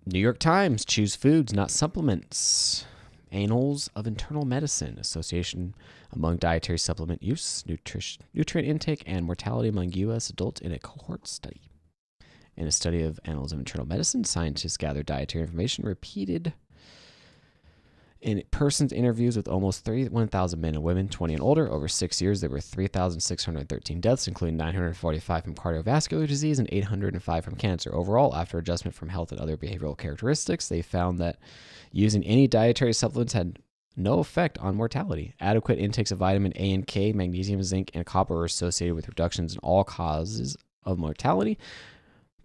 New York Times, choose foods, not supplements. Annals of Internal Medicine, association among dietary supplement use, nutrient intake, and mortality among U.S. adults in a cohort study. In a study of Annals of Internal Medicine, scientists gathered dietary information repeated in persons interviews with almost 31,000 men and women 20 and older. Over 6 years, there were 3,613 deaths, including 945 from cardiovascular disease and 805 from cancer. Overall, after adjustment from health and other behavioral characteristics, they found that using any dietary supplements had no effect on mortality. Adequate intakes of vitamin A and K, magnesium, zinc, and copper were associated with reductions in all causes of mortality,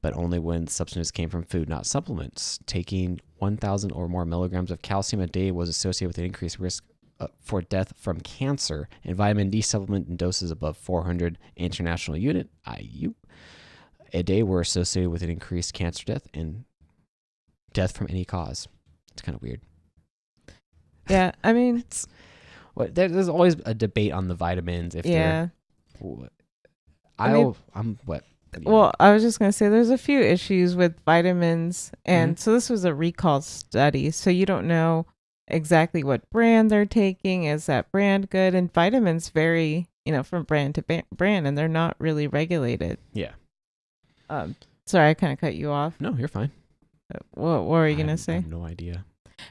but only when substances came from food, not supplements. Taking 1,000 or more milligrams of calcium a day was associated with an increased risk for death from cancer, and vitamin D supplement in doses above 400 international unit (IU) a day were associated with an increased cancer death and death from any cause. It's kind of weird. Yeah, I mean, there's always a debate on the vitamins. If they're, I'm what. Well, I was just going to say there's a few issues with vitamins. And so this was a recall study. So you don't know exactly what brand they're taking. Is that brand good? And vitamins vary, from brand to brand, and they're not really regulated. Yeah. Sorry, I kind of cut you off. No, you're fine. What were you going to say? I have no idea.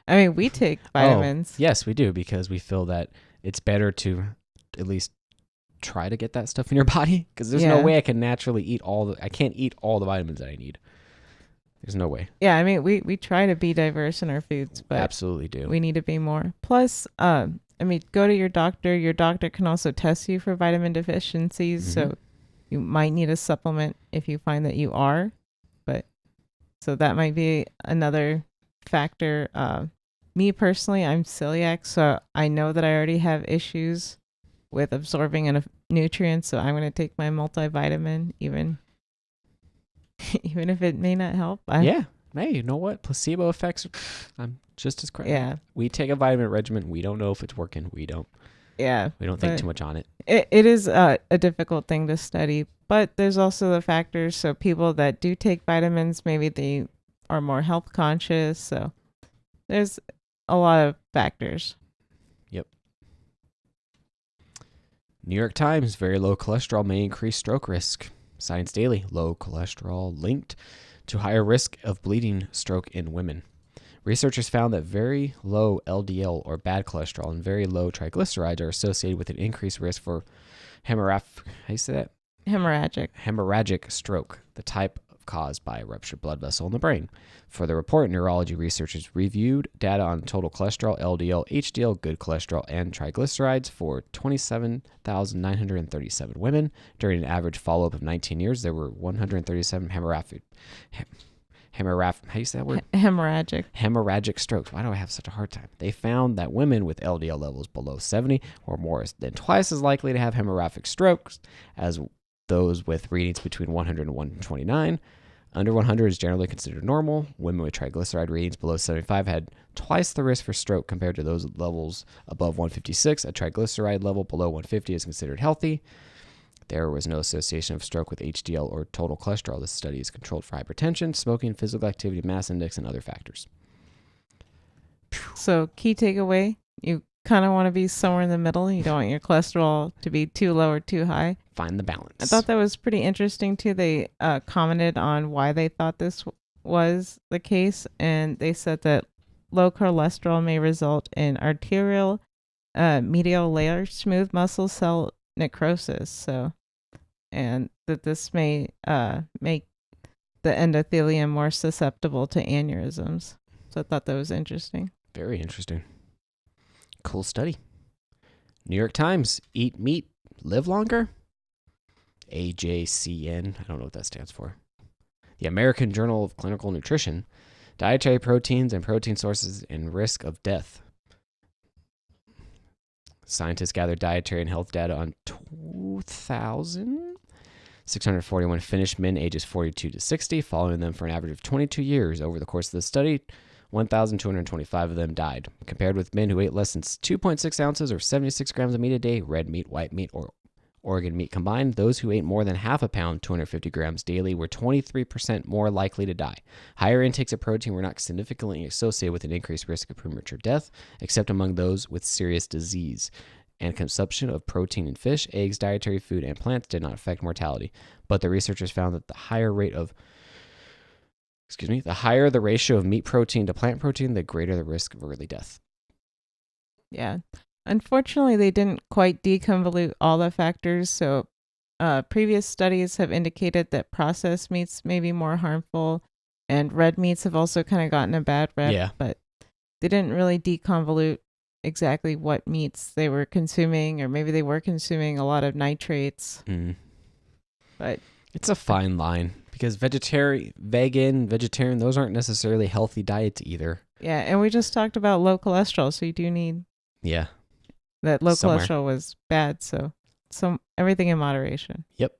I mean, we take vitamins. Yes, we do, because we feel that it's better to at least try to get that stuff in your body, because there's no way I can naturally eat I can't eat all the vitamins that I need. There's no way. Yeah, I mean, we try to be diverse in our foods, but absolutely do. We need to be more. Plus, I mean, go to your doctor. Your doctor can also test you for vitamin deficiencies, so you might need a supplement if you find that you are. But so that might be another factor. Me personally, I'm celiac, so I know that I already have issues with absorbing enough nutrients, so I'm going to take my multivitamin, even if it may not help. Hey, you know what? Placebo effects, I'm just as correct. Yeah. We take a vitamin regimen. We don't know if it's working. We don't think too much on it. It is a difficult thing to study, but there's also the factors. So people that do take vitamins, maybe they are more health conscious. So there's a lot of factors. Yep. New York Times, very low cholesterol may increase stroke risk. Science Daily, low cholesterol linked to higher risk of bleeding stroke in women. Researchers found that very low LDL or bad cholesterol and very low triglycerides are associated with an increased risk for hemorrhagic stroke, the type caused by a ruptured blood vessel in the brain. For the report, neurology researchers reviewed data on total cholesterol, LDL, HDL, good cholesterol, and triglycerides for 27,937 women. During an average follow-up of 19 years, there were 137 hemorrhagic strokes. Why do I have such a hard time? They found that women with LDL levels below 70 were more than twice as likely to have hemorrhagic strokes as those with readings between 100 and 129. Under 100 is generally considered normal. Women with triglyceride readings below 75 had twice the risk for stroke compared to those with levels above 156. A triglyceride level below 150 is considered healthy. There was no association of stroke with HDL or total cholesterol. This study is controlled for hypertension, smoking, physical activity, mass index, and other factors. So key takeaway, you kind of want to be somewhere in the middle. You don't want your cholesterol to be too low or too high. Find the balance. I thought that was pretty interesting too. They commented on why they thought this was the case, and they said that low cholesterol may result in arterial medial layer smooth muscle cell necrosis. So, and that this may make the endothelium more susceptible to aneurysms. So I thought that was interesting. Very interesting. Cool study. New York Times, eat meat, live longer. AJCN, I don't know what that stands for. The American Journal of Clinical Nutrition, dietary proteins and protein sources and risk of death. Scientists gathered dietary and health data on 2,641 Finnish men ages 42 to 60, following them for an average of 22 years. Over the course of the study, 1,225 of them died, compared with men who ate less than 2.6 ounces or 76 grams of meat a day, red meat, white meat, or organ meat combined, those who ate more than half a pound, 250 grams daily, were 23% more likely to die. Higher intakes of protein were not significantly associated with an increased risk of premature death, except among those with serious disease. And consumption of protein in fish, eggs, dietary food, and plants did not affect mortality. But the researchers found that the higher the ratio of meat protein to plant protein, the greater the risk of early death. Yeah. Unfortunately, they didn't quite deconvolute all the factors. So previous studies have indicated that processed meats may be more harmful, and red meats have also kind of gotten a bad rep. Yeah. But they didn't really deconvolute exactly what meats they were consuming, or maybe they were consuming a lot of nitrates. But it's a fine line because vegetarian, those aren't necessarily healthy diets either. Yeah, and we just talked about low cholesterol, so you do need that low cholesterol was bad, so everything in moderation. Yep.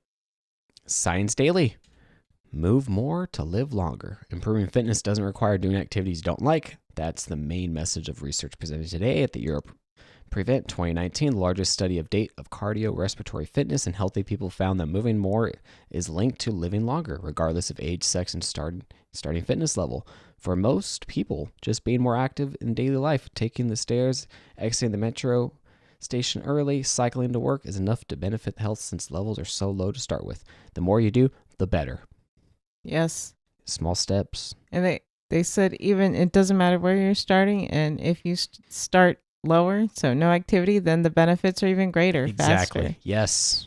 Science Daily. Move more to live longer. Improving fitness doesn't require doing activities you don't like. That's the main message of research presented today at the Europe Prevent 2019. The largest study of date of cardiorespiratory fitness in healthy people found that moving more is linked to living longer, regardless of age, sex, and starting fitness level. For most people, just being more active in daily life, taking the stairs, exiting the metro station early, cycling to work is enough to benefit health since levels are so low to start with. The more you do, the better. Yes. Small steps. And they said even it doesn't matter where you're starting, and if you start lower, so no activity, then the benefits are even greater. Exactly. Faster. Yes.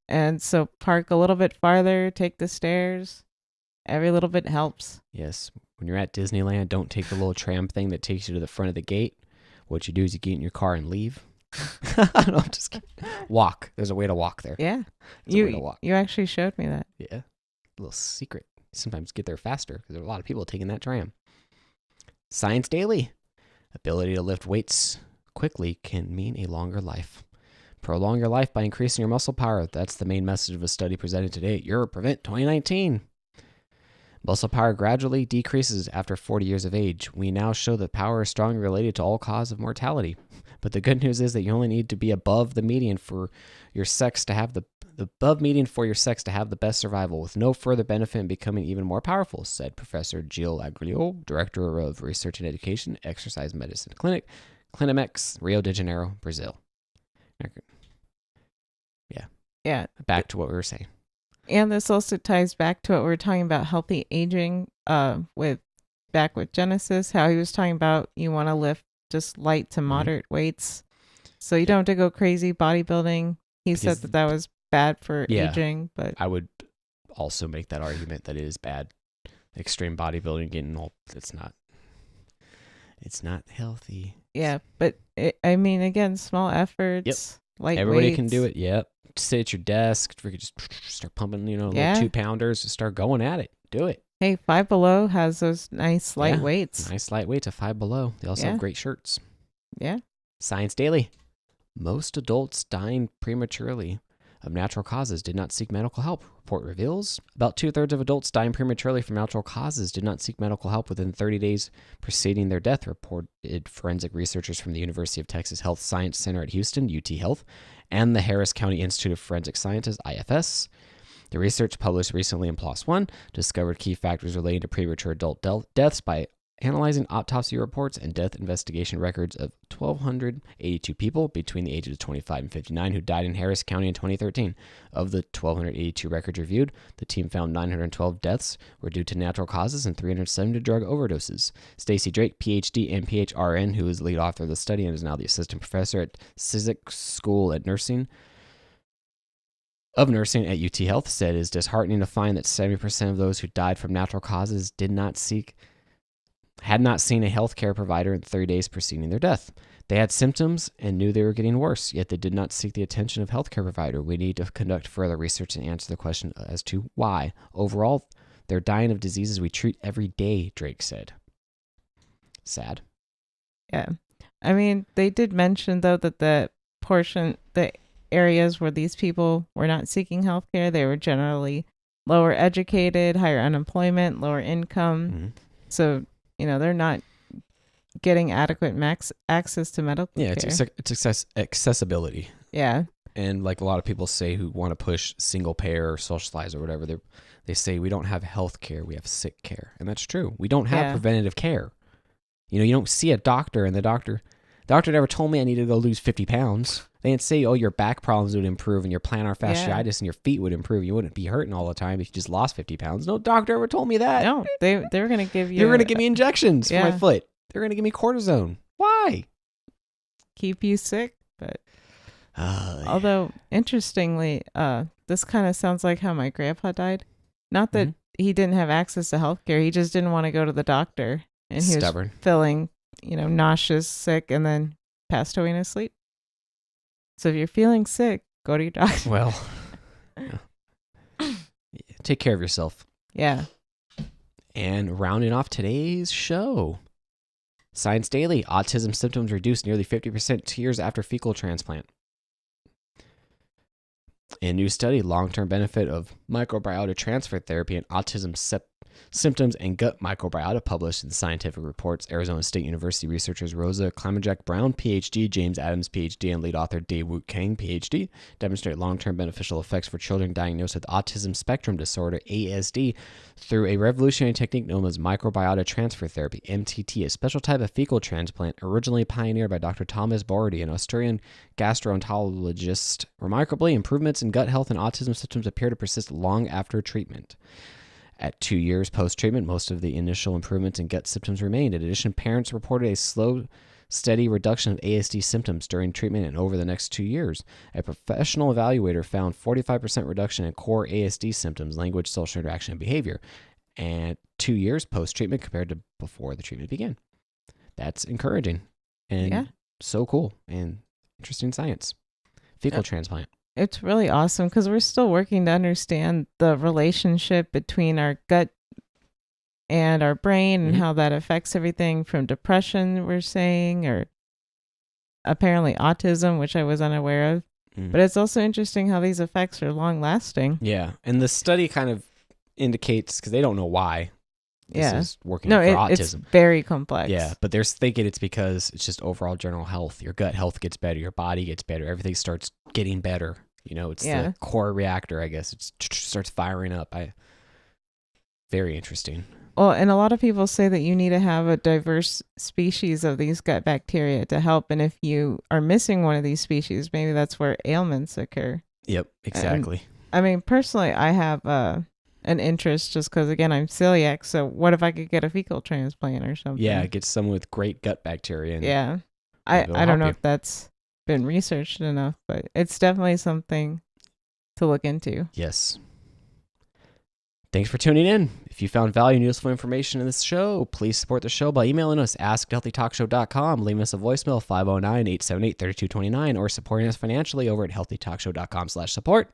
And so park a little bit farther, take the stairs. Every little bit helps. Yes. When you're at Disneyland, don't take the little tram thing that takes you to the front of the gate. What you do is you get in your car and leave. No, I'm just kidding. Walk. There's a way to walk there. Yeah. There's a way to walk. You actually showed me that. Yeah. A little secret. Sometimes get there faster because there are a lot of people taking that tram. Science Daily. Ability to lift weights quickly can mean a longer life. Prolong your life by increasing your muscle power. That's the main message of a study presented today at Europe Prevent 2019. Muscle power gradually decreases after 40 years of age. We now show that power is strongly related to all cause of mortality. But the good news is that you only need to be above the median for your sex to have the best survival, with no further benefit in becoming even more powerful, said Professor Gil Aguilio, Director of Research and Education, Exercise Medicine Clinic, Clinimex, Rio de Janeiro, Brazil. Yeah. Back to what we were saying. And this also ties back to what we were talking about, healthy aging, with Genesis, how he was talking about you want to lift just light to moderate weights. So you don't have to go crazy bodybuilding. He said that was bad for aging, but I would also make that argument that it is bad. Extreme bodybuilding, getting old, it's not healthy. Yeah, but again, small efforts, light Everybody weights. can do it. Yep. Sit at your desk. We could just start pumping, little 2-pounders. Just start going at it. Do it. Hey, Five Below has those nice light weights. Nice light weights at Five Below. They also have great shirts. Yeah. Science Daily. Most adults dying prematurely of natural causes did not seek medical help. Report reveals about 2/3 of adults dying prematurely from natural causes did not seek medical help within 30 days preceding their death, reported forensic researchers from the University of Texas Health Science Center at Houston, UT Health, and the Harris County Institute of Forensic Sciences, IFS. The research published recently in PLOS One discovered key factors relating to premature adult deaths by analyzing autopsy reports and death investigation records of 1,282 people between the ages of 25 and 59 who died in Harris County in 2013. Of the 1,282 records reviewed, the team found 912 deaths were due to natural causes and 370 drug overdoses. Stacy Drake, PhD and PhRN, who is the lead author of the study and is now the assistant professor at Cizik School of Nursing at UT Health, said it is disheartening to find that 70% of those who died from natural causes had not seen a healthcare provider in 30 days preceding their death. They had symptoms and knew they were getting worse, yet they did not seek the attention of a healthcare provider. We need to conduct further research and answer the question as to why. Overall, they're dying of diseases we treat every day, Drake said. Sad. Yeah. They did mention, though, that the areas where these people were not seeking healthcare, they were generally lower educated, higher unemployment, lower income. Mm-hmm. So, they're not getting adequate access to medical care. Yeah, it's accessibility. Yeah. And like a lot of people say who want to push single payer or socialize or whatever, they say we don't have health care, we have sick care. And that's true. We don't have preventative care. You don't see a doctor and the doctor never told me I needed to go lose 50 pounds. They didn't say, oh, your back problems would improve and your plantar fasciitis and your feet would improve. You wouldn't be hurting all the time if you just lost 50 pounds. No doctor ever told me that. No, they were going to give you... They were going to give me injections for my foot. They were going to give me cortisone. Why? Keep you sick. But although, interestingly, this kind of sounds like how my grandpa died. Not that he didn't have access to healthcare. He just didn't want to go to the doctor. And he was feeling, nauseous, sick, and then passed away in his sleep. So if you're feeling sick, go to your doctor. Well, take care of yourself. Yeah. And rounding off today's show, Science Daily, autism symptoms reduced nearly 50% 2 years after fecal transplant. A new study, long-term benefit of microbiota transfer therapy and autism symptoms and gut microbiota, published in Scientific Reports. Arizona State University researchers Rosa Klimajek-Brown, PhD, James Adams, PhD, and lead author Dae-Wook Kang, PhD, demonstrate long-term beneficial effects for children diagnosed with autism spectrum disorder, ASD, through a revolutionary technique known as microbiota transfer therapy, MTT, a special type of fecal transplant originally pioneered by Dr. Thomas Bordy, an Australian gastroenterologist. Remarkably, improvements in gut health and autism symptoms appear to persist long after treatment. At 2 years post-treatment, most of the initial improvements in gut symptoms remained. In addition, parents reported a slow, steady reduction of ASD symptoms during treatment and over the next 2 years. A professional evaluator found 45% reduction in core ASD symptoms, language, social interaction, and behavior, and 2 years post-treatment compared to before the treatment began. That's encouraging and so cool and interesting science. Fecal transplant. It's really awesome because we're still working to understand the relationship between our gut and our brain and how that affects everything from depression, we're saying, or apparently autism, which I was unaware of. But it's also interesting how these effects are long lasting. Yeah. And the study kind of indicates, because they don't know why this is working for autism. It's very complex. Yeah. But they're thinking it's because it's just overall general health. Your gut health gets better. Your body gets better. Everything starts getting better. It's the core reactor, I guess. It starts firing up. Very interesting. Well, and a lot of people say that you need to have a diverse species of these gut bacteria to help. And if you are missing one of these species, maybe that's where ailments occur. Yep, exactly. Personally, I have an interest just because, again, I'm celiac. So what if I could get a fecal transplant or something? Yeah, get someone with great gut bacteria. I don't know if that's been researched enough, but it's definitely something to look into. Yes. Thanks for tuning in. If you found value and useful information in this show, please support the show by emailing us, ask@healthytalkshow.com, leaving us a voicemail, 509-878-3229, or supporting us financially over at healthytalkshow.com/support.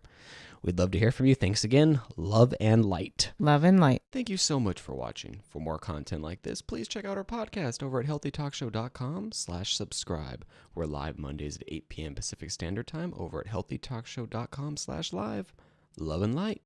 We'd love to hear from you. Thanks again. Love and light. Love and light. Thank you so much for watching. For more content like this, please check out our podcast over at healthytalkshow.com/subscribe. We're live Mondays at 8 p.m. Pacific Standard Time over at healthytalkshow.com/live. Love and light.